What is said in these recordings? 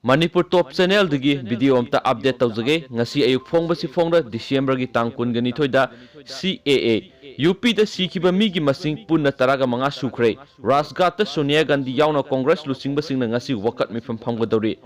Manipur Top Channel dagi video amta update tawjage ngasi ayuk fongbasi fongra December gi tang kun gani thoida CAA UP da sikhiba mi gi masing punna taraga manga sukhre Rajghat ta Sonia Gandhi yauna Congress lusingba singna ngasi wakat mifam phamgadori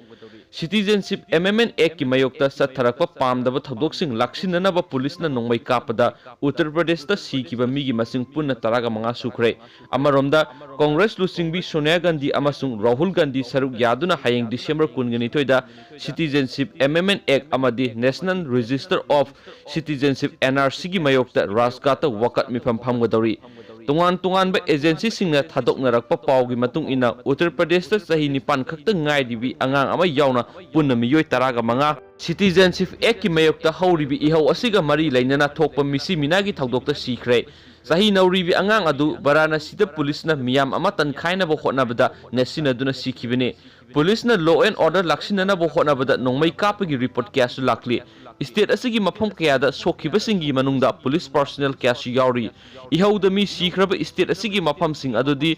Citizenship Amendment Act ki mayokta satharakpa pamdaba thodok-sing laksinanaba police na nongmai kapada Uttar Pradesh ta sikhiba mi gi masing punna taraga manga sukhre amaromda Congress lusingbi Sonia Gandhi amasung Rahul Gandhi saruk yaduna hayeng December kun toida Citizenship Amendment Act amadi National Register of Citizenship NRC gi mayokta Rajghat wakat mifam phamgadori tungan ba agency singna thadoknarakpa pawgi matung ina Uttar Pradesh ta chahi 9 khakta ngaidibi angang ama yauna punna miyoi taraga manga Citizenship Act ki mayokta hawribi ihau asiga mari lainana thokpa misi minagi thodokta sikhre Sahi nauribi angang adu Varanasi da police na miyam ama tankhaina bo hotnabada nasina duna sikhibene police na law and order laksinana bo hotnabada nongmai kapagi report kyasu lakli state asigi mafam kayada sokhibasingi manungda police personnel kyasu yauri ihauda mi sikhraba state asigi mafam sing adudi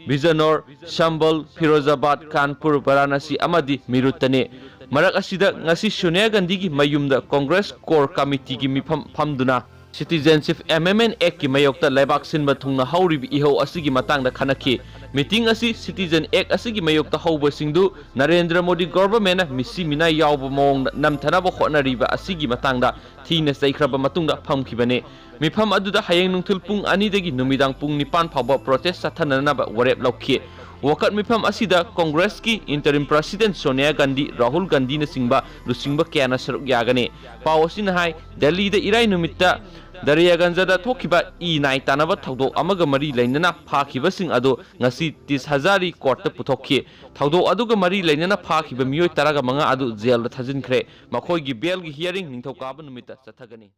Bijanor Shambal Firozabad Kanpur Varanasi amadi Mirutane marak asida ngasi Sonia Gandhi gi mayumda Congress Core Committee gi mifam phamduna Citizenship Amendment Act ki mayokta laibak sinba thungna hauribi ihau asigi matangda khanaki meeting asi Citizen Act asigi mayokta hauba singdu Narendra Modi government misi mina yawba mong namthanaba hotnariba asigi matangda thina saikraba matungda phamkhibane mifam aduda hayeng nungthul pung 2 dagi numidang pung 9 phawba protest sathananaba warep laukhi wakat mifam asida Congress ki interim president Sonia Gandhi Rahul Gandhi na singba lusingba kyana saruk yagane pawasina hai Delhi da irai numitta Dariyaganjada thokiba E9 tanaba thodok amaga mari lainana phakhiba sing ado ngasi 30,000 court ta puthokhi thodok aduga mari lainana phakhiba miyoi taraga manga adu jail da thajinkhre makhoi gi bail gi hearing ningthokaba numita chathagani